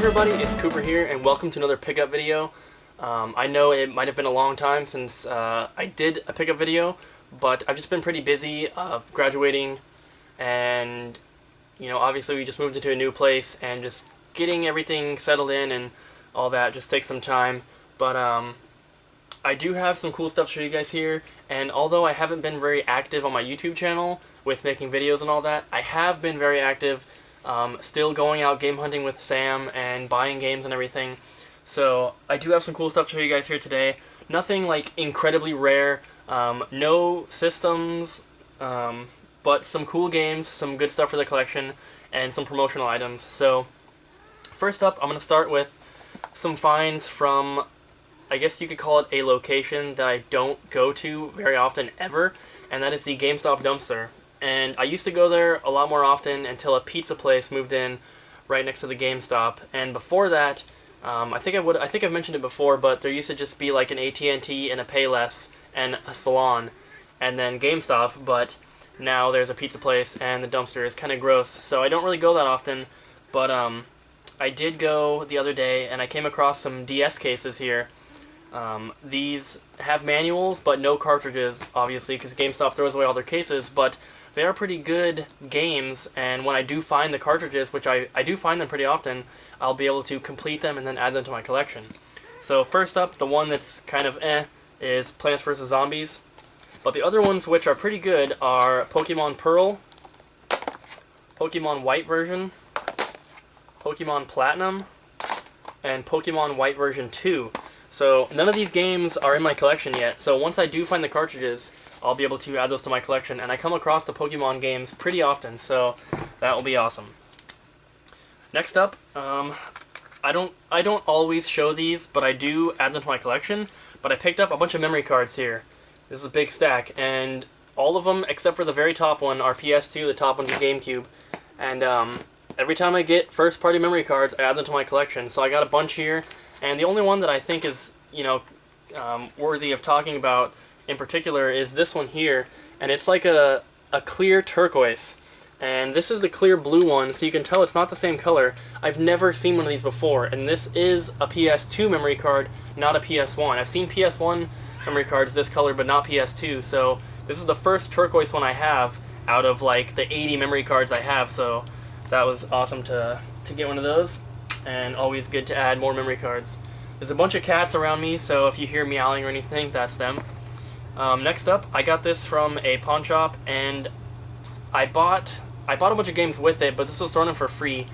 everybody, it's Cooper here, and welcome to another pickup video. I know it might have been a long time since I did a pickup video, but I've just been pretty busy graduating, and obviously we just moved into a new place, and just getting everything settled in and all that just takes some time. But I do have some cool stuff to show you guys here, and although I haven't been very active on my YouTube channel with making videos and all that, I have been very active. Still going out game hunting with Sam and buying games and everything. So I do have some cool stuff to show you guys here today. Nothing like incredibly rare, no systems, but some cool games, some good stuff for the collection, and some promotional items. So first up, I'm going to start with some finds from, I guess you could call it a location that I don't go to very often ever, and that is the GameStop dumpster. And I used to go there a lot more often until a pizza place moved in right next to the GameStop. And before that, I think I've mentioned it before, but there used to just be like an AT&T and a Payless and a salon, and then GameStop. But now there's a pizza place, and the dumpster is kind of gross. So I don't really go that often. But I did go the other day, and I came across some DS cases here. These have manuals, but no cartridges, obviously, because GameStop throws away all their cases, but they are pretty good games, and when I do find the cartridges, which I do find them pretty often, I'll be able to complete them and then add them to my collection. So first up, the one that's kind of is Plants vs. Zombies, but the other ones which are pretty good are Pokemon Pearl, Pokemon White version, Pokemon Platinum, and Pokemon White version 2. So none of these games are in my collection yet, so once I do find the cartridges, I'll be able to add those to my collection, and I come across the Pokemon games pretty often, so that will be awesome. Next up, I don't always show these, but I do add them to my collection, but I picked up a bunch of memory cards here. This is a big stack, and all of them, except for the very top one, are PS2, the top one's a GameCube, and every time I get first-party memory cards, I add them to my collection, so I got a bunch here. And the only one that I think is, worthy of talking about in particular is this one here. And it's like a clear turquoise. And this is the clear blue one, so you can tell it's not the same color. I've never seen one of these before. And this is a PS2 memory card, not a PS1. I've seen PS1 memory cards this color, but not PS2. So this is the first turquoise one I have out of like the 80 memory cards I have. So that was awesome to get one of those. And always good to add more memory cards. There's a bunch of cats around me, so if you hear meowing or anything, that's them. Next up, I got this from a pawn shop, and I bought a bunch of games with it, but this was thrown in for free.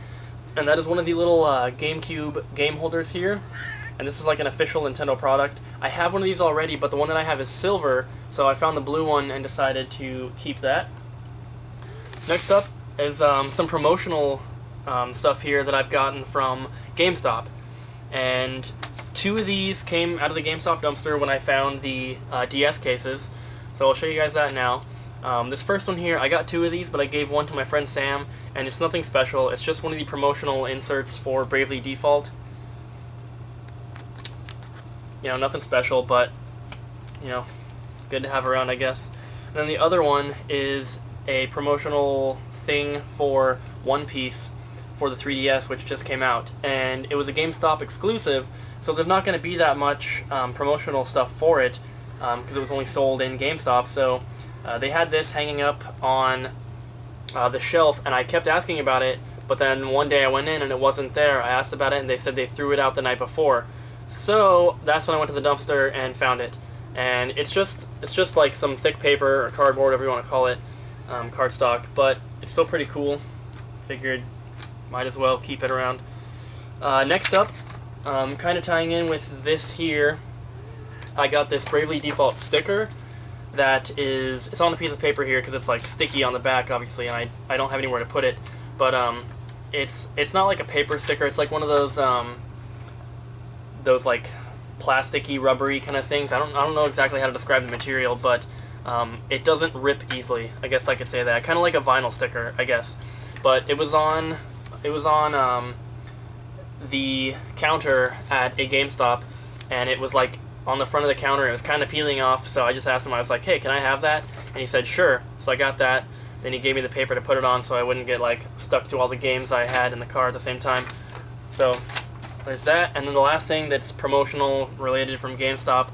And that is one of the little GameCube game holders here. And this is like an official Nintendo product. I have one of these already, but the one that I have is silver, so I found the blue one and decided to keep that. Next up is some promotional stuff here that I've gotten from GameStop, and two of these came out of the GameStop dumpster when I found the DS cases, so I'll show you guys that now. This first one here, I got two of these, but I gave one to my friend Sam, and it's nothing special, it's just one of the promotional inserts for Bravely Default. Nothing special, but good to have around, I guess. And then the other one is a promotional thing for One Piece for the 3DS, which just came out, and it was a GameStop exclusive, so there's not going to be that much promotional stuff for it, because it was only sold in GameStop. So they had this hanging up on the shelf, and I kept asking about it, but then one day I went in and it wasn't there. I asked about it, and they said they threw it out the night before. So that's when I went to the dumpster and found it, and it's just like some thick paper or cardboard, whatever you want to call it, cardstock, but it's still pretty cool. Figured might as well keep it around. Next up, kind of tying in with this here, I got this Bravely Default sticker that it's on a piece of paper here because it's like sticky on the back, obviously, and I don't have anywhere to put it. But it's not like a paper sticker. It's like one of those like plasticky, rubbery kind of things. I don't know exactly how to describe the material, but it doesn't rip easily. I guess I could say that. Kind of like a vinyl sticker, I guess. But it was on the counter at a GameStop, and it was like on the front of the counter. It was kind of peeling off, so I just asked him, I was like, hey, can I have that? And he said, sure. So I got that. Then he gave me the paper to put it on so I wouldn't get like stuck to all the games I had in the car at the same time. So there's that, and then the last thing that's promotional related from GameStop,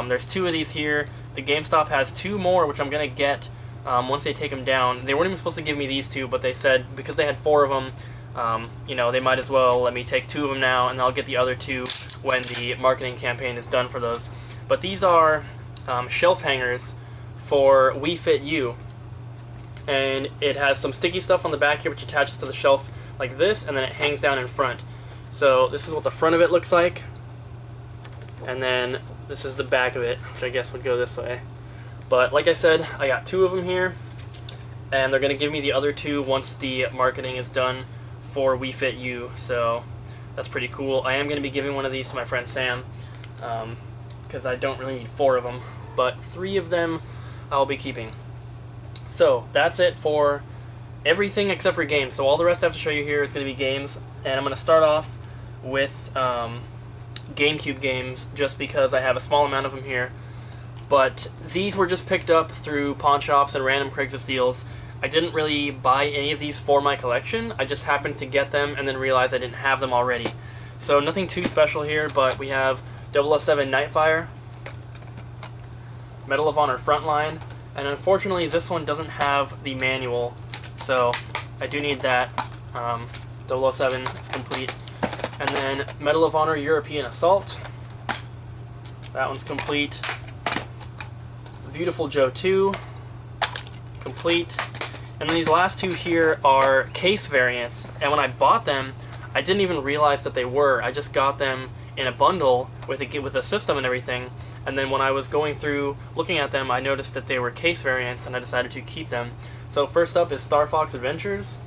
there's 2 of these here. The GameStop has 2 more, which I'm going to get once they take them down. They weren't even supposed to give me these 2, but they said because they had 4 of them, you know, they might as well let me take 2 of them now, and I'll get the other 2 when the marketing campaign is done for those. But these are shelf hangers for Wii Fit U, and it has some sticky stuff on the back here which attaches to the shelf like this, and then it hangs down in front. So this is what the front of it looks like, and then this is the back of it, which I guess would go this way. But like I said, I got 2 of them here, and they're going to give me the other 2 once the marketing is done for Wii Fit U, so that's pretty cool. I am going to be giving one of these to my friend Sam, because I don't really need 4 of them, but 3 of them I'll be keeping. So that's it for everything except for games. So all the rest I have to show you here is going to be games, and I'm going to start off with GameCube games just because I have a small amount of them here. But these were just picked up through pawn shops and random Craigslist deals. I didn't really buy any of these for my collection. I just happened to get them and then realized I didn't have them already. So nothing too special here, but we have 007 Nightfire, Medal of Honor Frontline, and unfortunately this one doesn't have the manual, so I do need that. 007 is complete. And then Medal of Honor European Assault, that one's complete. Beautiful Joe 2, complete. And then these last 2 here are case variants, and when I bought them, I didn't even realize that they were. I just got them in a bundle with a system and everything, and then when I was going through looking at them, I noticed that they were case variants, and I decided to keep them. So first up is Star Fox Adventures,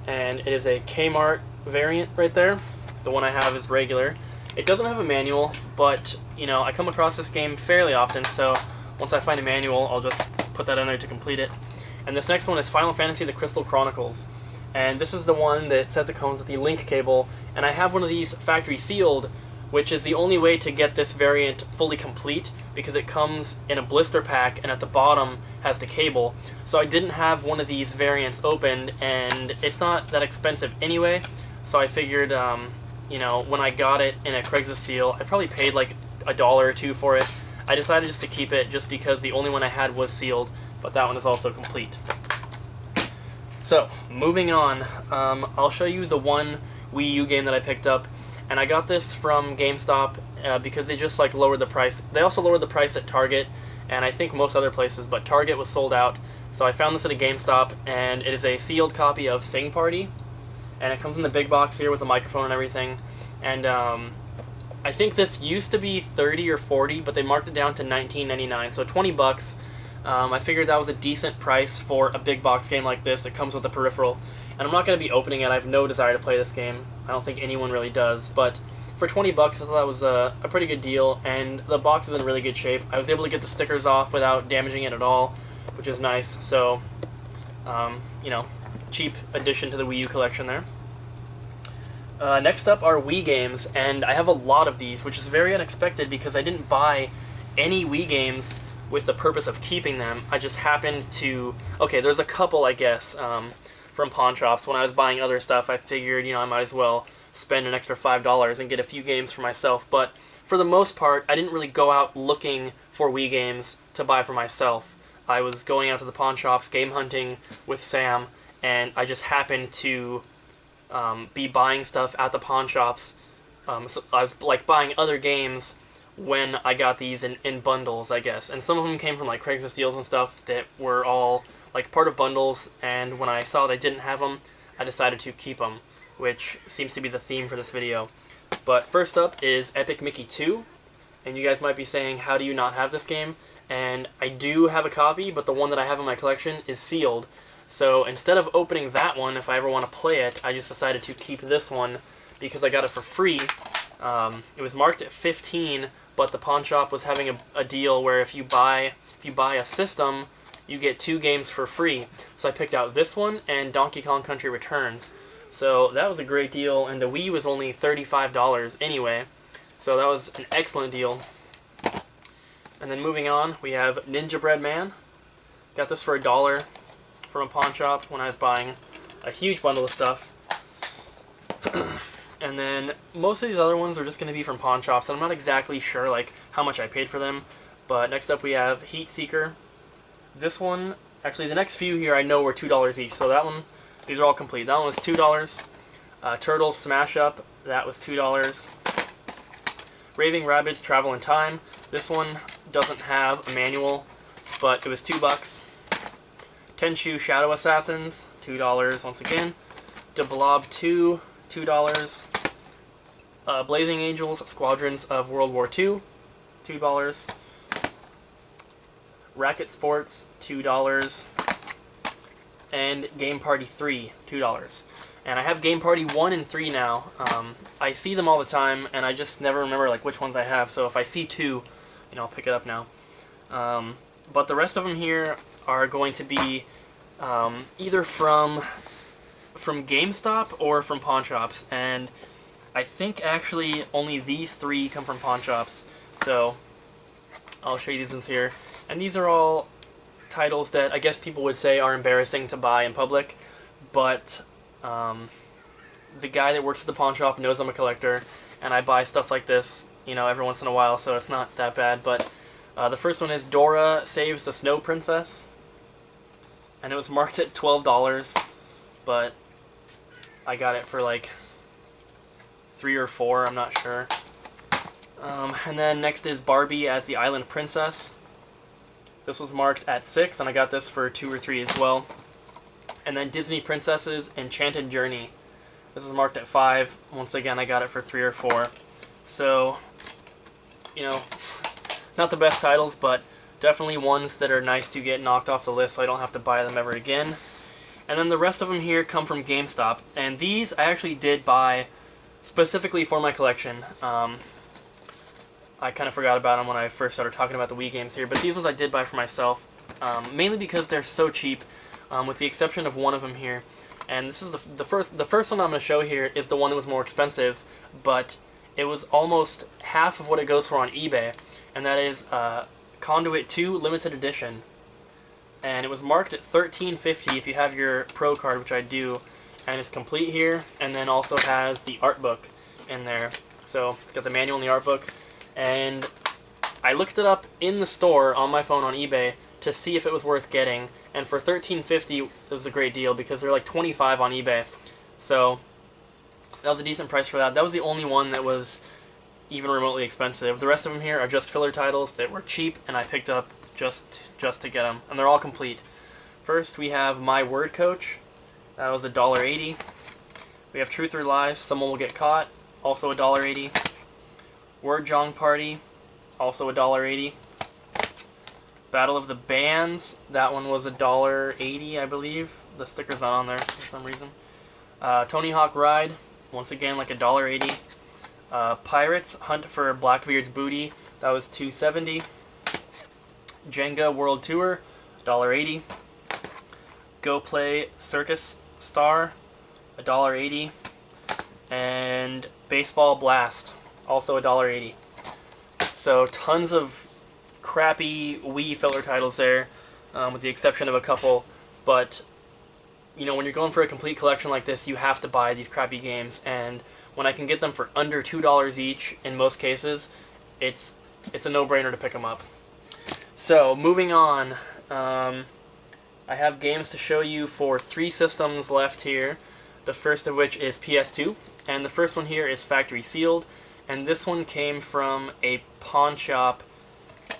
and it is a Kmart variant right there. The one I have is regular. It doesn't have a manual, but you know, I come across this game fairly often, so once I find a manual, I'll just put that in there to complete it. And this next one is Final Fantasy The Crystal Chronicles. And this is the one that says it comes with the link cable. And I have one of these factory sealed, which is the only way to get this variant fully complete because it comes in a blister pack and at the bottom has the cable. So I didn't have one of these variants opened, and it's not that expensive anyway. So I figured, you know, when I got it in a Craigslist seal, I probably paid like $1 or $2 for it. I decided just to keep it just because the only one I had was sealed, but that one is also complete. So, moving on, I'll show you the one Wii U game that I picked up, and I got this from GameStop because they just like lowered the price. They also lowered the price at Target, and I think most other places, but Target was sold out, so I found this at a GameStop, and it is a sealed copy of Sing Party, and it comes in the big box here with a microphone and everything, and I think this used to be $30 or $40, but they marked it down to $19.99, so 20 bucks. I figured that was a decent price for a big box game like this. It comes with a peripheral, and I'm not going to be opening it. I have no desire to play this game. I don't think anyone really does, but for 20 bucks, I thought that was a pretty good deal, and the box is in really good shape. I was able to get the stickers off without damaging it at all, which is nice. So, you know, cheap addition to the Wii U collection there. Next up are Wii games, and I have a lot of these, which is very unexpected because I didn't buy any Wii games with the purpose of keeping them. I just happened to... Okay, there's a couple, I guess, from pawn shops. When I was buying other stuff, I figured, you know, I might as well spend an extra $5 and get a few games for myself. But for the most part, I didn't really go out looking for Wii games to buy for myself. I was going out to the pawn shops, game hunting with Sam, and I just happened to be buying stuff at the pawn shops. So I was like buying other games when I got these in bundles, I guess. And some of them came from like Craigslist deals and stuff that were all like part of bundles, and when I saw that I didn't have them, I decided to keep them, which seems to be the theme for this video. But first up is Epic Mickey 2, and you guys might be saying, how do you not have this game? And I do have a copy, but the one that I have in my collection is sealed. So instead of opening that one, if I ever want to play it, I just decided to keep this one because I got it for free. It was marked at $15, but the pawn shop was having a deal where if you buy a system, you get 2 games for free. So I picked out this one and Donkey Kong Country Returns. So that was a great deal, and the Wii was only $35 anyway. So that was an excellent deal. And then moving on, we have Ninja Bread Man. Got this for $1 from a pawn shop when I was buying a huge bundle of stuff. And then most of these other ones are just going to be from pawn shops, and I'm not exactly sure like how much I paid for them. But next up we have Heat Seeker. This one, actually the next few here I know were $2 each, so that one, these are all complete. That one was $2. Turtles Smash Up, that was $2. Raving Rabbids Travel in Time. This one doesn't have a manual, but it was $2. Tenchu Shadow Assassins, $2 once again. De Blob 2, $2. Blazing Angels Squadrons of World War II, $2. Racket Sports, $2. And Game Party 3, $2. And I have Game Party 1 and 3 now. I see them all the time, and I just never remember like which ones I have. So if I see 2, I'll pick it up now. But the rest of them here are going to be either from GameStop or from pawn shops. And I think actually only these 3 come from pawn shops. So I'll show you these ones here. And these are all titles that I guess people would say are embarrassing to buy in public, but the guy that works at the pawn shop knows I'm a collector, and I buy stuff like this, every once in a while, so it's not that bad. But the first one is Dora Saves the Snow Princess, and it was marked at $12, but I got it for like $3 or $4, I'm not sure. And then next is Barbie as the Island Princess. This was marked at $6, and I got this for $2 or $3 as well. And then Disney Princesses Enchanted Journey. This is marked at $5. Once again, I got it for $3 or $4. So, not the best titles, but definitely ones that are nice to get knocked off the list so I don't have to buy them ever again. And then the rest of them here come from GameStop. And these I actually did buy specifically for my collection. I kind of forgot about them when I first started talking about the Wii games here, but these ones I did buy for myself, mainly because they're so cheap, with the exception of one of them here. And this is the first one I'm going to show here is the one that was more expensive, but it was almost half of what it goes for on eBay, and that is Conduit 2 Limited Edition. And it was marked at $13.50 if you have your Pro card, which I do, and it's complete here, and then also has the art book in there. So it's got the manual and the art book. And I looked it up in the store on my phone on eBay to see if it was worth getting, and for $13.50 it was a great deal because they're like $25 on eBay. So that was a decent price for that. That was the only one that was even remotely expensive. The rest of them here are just filler titles that were cheap, and I picked up just to get them, and they're all complete. First we have My Word Coach. That was $1.80. We have Truth or Lies, Someone Will Get Caught, also $1.80. Word Jong Party, also $1.80. Battle of the Bands, that one was $1.80, I believe. The sticker's not on there for some reason. Tony Hawk Ride, once again like $1.80. Pirates Hunt for Blackbeard's Booty, that was $2.70. Jenga World Tour, $1.80. Go Play Circus Star, $1.80. And Baseball Blast, also $1.80. So tons of crappy Wii filler titles there, with the exception of a couple. But when you're going for a complete collection like this, you have to buy these crappy games. And when I can get them for under $2 each, in most cases, it's a no-brainer to pick them up. So moving on, I have games to show you for 3 systems left here. The first of which is PS2, and the first one here is factory sealed. And this one came from a pawn shop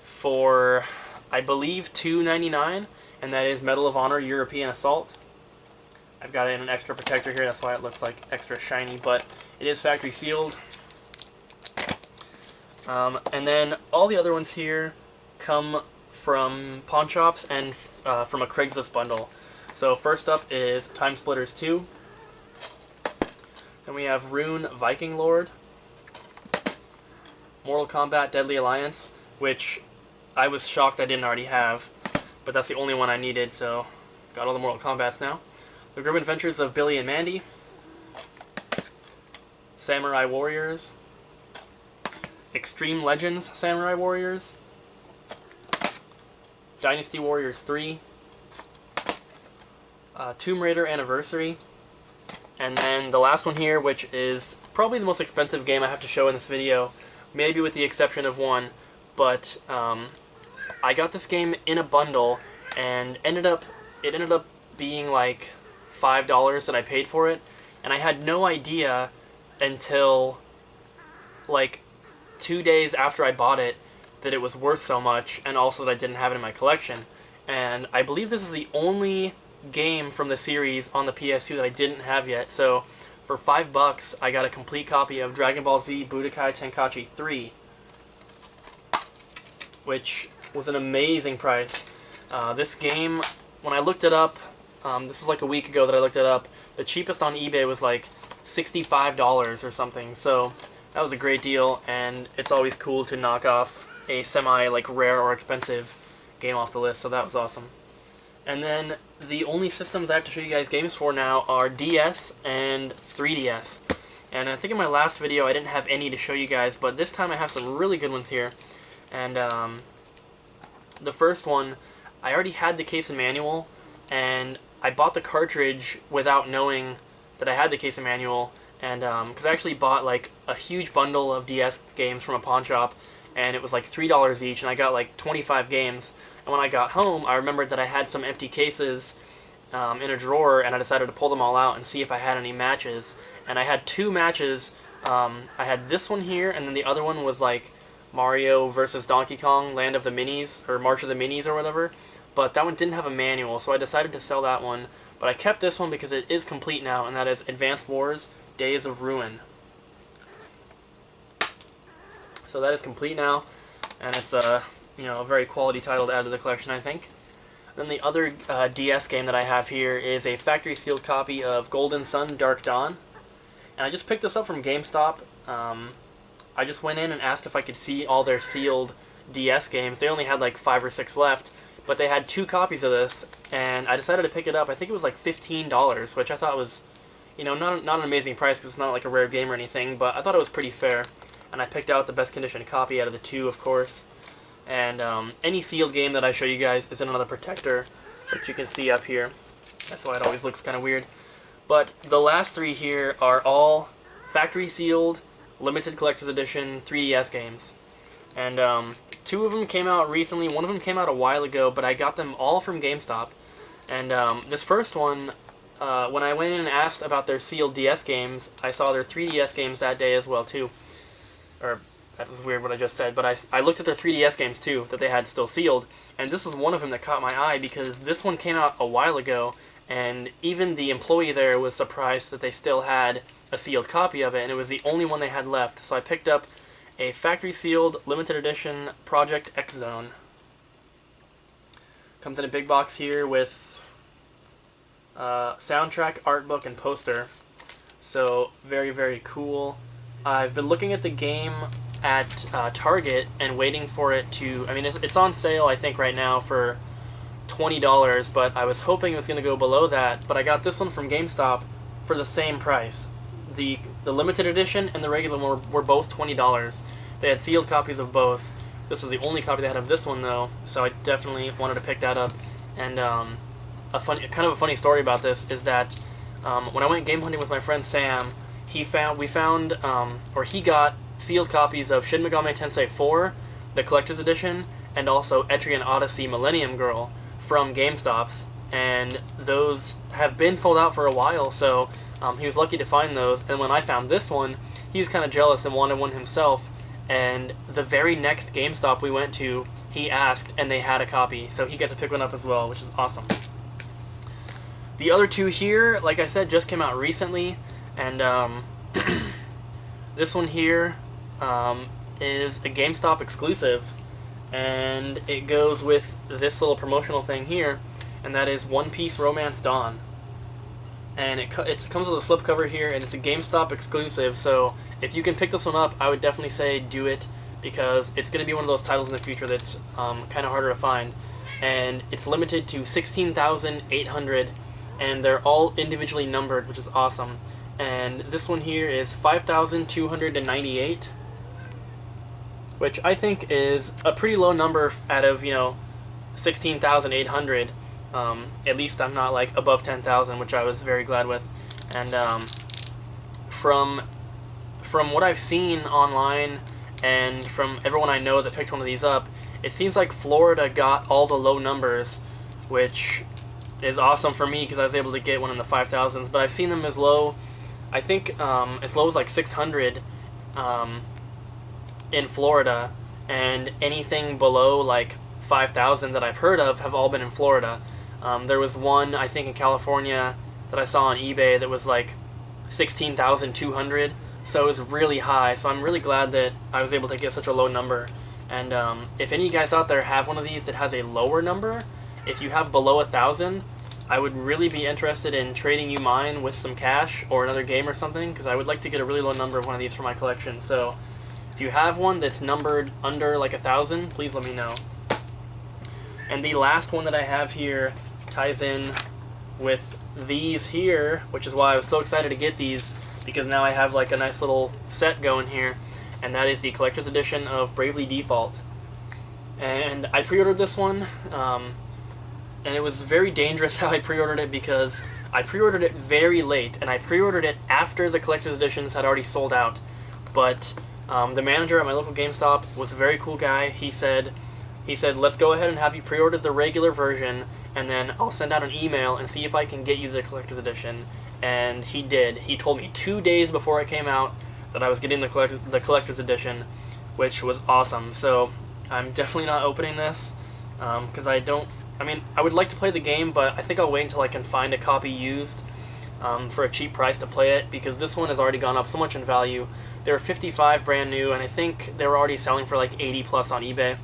for, I believe, $2.99, and that is Medal of Honor European Assault. I've got it in an extra protector here, that's why it looks like extra shiny, but it is factory sealed. And then all the other ones here come from pawn shops and from a Craigslist bundle. So first up is Time Splitters 2. Then we have Rune Viking Lord. Mortal Kombat Deadly Alliance, which I was shocked I didn't already have, but that's the only one I needed, so got all the Mortal Kombats now. The Grim Adventures of Billy and Mandy. Samurai Warriors. Extreme Legends Samurai Warriors. Dynasty Warriors 3. Tomb Raider Anniversary. And then the last one here, which is probably the most expensive game I have to show in this video, maybe with the exception of one, but I got this game in a bundle, and it ended up being like $5 that I paid for it, and I had no idea until like 2 days after I bought it that it was worth so much, and also that I didn't have it in my collection. And I believe this is the only game from the series on the PS2 that I didn't have yet. So for $5 I got a complete copy of Dragon Ball Z Budokai Tenkaichi 3, which was an amazing price. This game, when I looked it up, this is like a week ago that I looked it up, the cheapest on eBay was like $65 or something, so that was a great deal, and it's always cool to knock off a semi like rare or expensive game off the list, so that was awesome. And then the only systems I have to show you guys games for now are DS and 3DS. And I think in my last video I didn't have any to show you guys, but this time I have some really good ones here. And the first one, I already had the case and manual, and I bought the cartridge without knowing that I had the case and manual, and because I actually bought like a huge bundle of DS games from a pawn shop, and it was like $3 each, and I got like 25 games. And when I got home, I remembered that I had some empty cases in a drawer, and I decided to pull them all out and see if I had any matches. And I had 2 matches. I had this one here, and then the other one was like Mario versus Donkey Kong, Land of the Minis, or March of the Minis or whatever. But that one didn't have a manual, so I decided to sell that one. But I kept this one because it is complete now, and that is Advanced Wars, Days of Ruin. So that is complete now, and it's a very quality title to add to the collection, I think. Then the other DS game that I have here is a factory sealed copy of Golden Sun Dark Dawn, and I just picked this up from GameStop. I just went in and asked if I could see all their sealed DS games. They only had like 5 or 6 left, but they had 2 copies of this, and I decided to pick it up. I think it was like $15, which I thought was, not an amazing price because it's not like a rare game or anything, but I thought it was pretty fair. And I picked out the best condition copy out of the 2, of course. And any sealed game that I show you guys is in another protector, which you can see up here. That's why it always looks kind of weird. But the last 3 here are all factory sealed, limited collector's edition 3DS games. And 2 of them came out recently, 1 of them came out a while ago, but I got them all from GameStop. And this first one, when I went in and asked about their sealed DS games, I saw their 3DS games that day as well too. Or, that was weird what I just said, but I looked at their 3DS games too, that they had still sealed, and this is one of them that caught my eye because this one came out a while ago, and even the employee there was surprised that they still had a sealed copy of it, and it was the only one they had left. So I picked up a factory sealed limited edition Project X Zone. Comes in a big box here with soundtrack, art book, and poster. So very, very cool. I've been looking at the game at Target and waiting for it to... I mean, it's on sale, I think, right now for $20, but I was hoping it was going to go below that, but I got this one from GameStop for the same price. The limited edition and the regular one were both $20. They had sealed copies of both. This was the only copy they had of this one, though, so I definitely wanted to pick that up. And kind of a funny story about this is that when I went game hunting with my friend Sam, he got sealed copies of Shin Megami Tensei 4, the collector's edition, and also Etrian Odyssey Millennium Girl from GameStop's, and those have been sold out for a while, so he was lucky to find those. And when I found this one, he was kind of jealous and wanted one himself, and the very next GameStop we went to, he asked, and they had a copy, so he got to pick one up as well, which is awesome. The other 2 here, like I said, just came out recently, and this one here is a GameStop exclusive, and it goes with this little promotional thing here, and that is One Piece Romance Dawn. And it comes with a slipcover here, and it's a GameStop exclusive, so if you can pick this one up, I would definitely say do it, because it's going to be one of those titles in the future that's kind of harder to find. And it's limited to 16,800, and they're all individually numbered, which is awesome. And this one here is 5,298, which I think is a pretty low number out of, 16,800. At least I'm not like above 10,000, which I was very glad with. And from what I've seen online and from everyone I know that picked one of these up, it seems like Florida got all the low numbers, which is awesome for me because I was able to get one in the 5,000s. But I've seen them as low, I think as low as like 600 in Florida, and anything below like 5,000 that I've heard of have all been in Florida. There was one, I think, in California that I saw on eBay that was like 16,200, so it was really high. So I'm really glad that I was able to get such a low number. And if any of you guys out there have one of these that has a lower number, if you have below 1,000, I would really be interested in trading you mine with some cash or another game or something, because I would like to get a really low number of one of these for my collection. So if you have one that's numbered under like 1,000, please let me know. And the last one that I have here ties in with these here, which is why I was so excited to get these, because now I have like a nice little set going here, and that is the collector's edition of Bravely Default. And I pre-ordered this one, and it was very dangerous how I pre-ordered it, because I pre-ordered it very late, and I pre-ordered it after the collector's editions had already sold out. But the manager at my local GameStop was a very cool guy. He said, let's go ahead and have you pre-order the regular version, and then I'll send out an email and see if I can get you the collector's edition. And he did. He told me 2 days before it came out that I was getting the collector's edition, which was awesome. So I'm definitely not opening this, because I would like to play the game, but I think I'll wait until I can find a copy used for a cheap price to play it, because this one has already gone up so much in value. They were $55 brand new, and I think they were already selling for like 80 plus on eBay.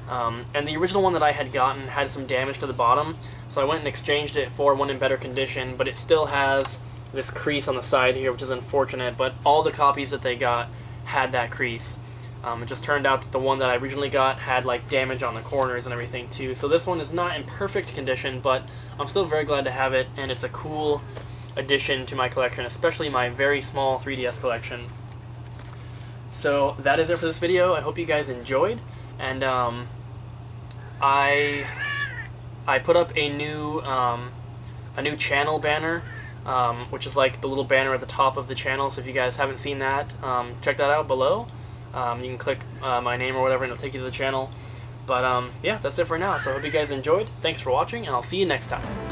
And the original one that I had gotten had some damage to the bottom, so I went and exchanged it for one in better condition, but it still has this crease on the side here, which is unfortunate, but all the copies that they got had that crease. It just turned out that the one that I originally got had like damage on the corners and everything too. So this one is not in perfect condition, but I'm still very glad to have it, and it's a cool addition to my collection, especially my very small 3DS collection. So that is it for this video. I hope you guys enjoyed, and I put up a new channel banner, which is like the little banner at the top of the channel. So if you guys haven't seen that, check that out below. You can click my name or whatever, and it'll take you to the channel. But yeah, that's it for now. So I hope you guys enjoyed. Thanks for watching, and I'll see you next time.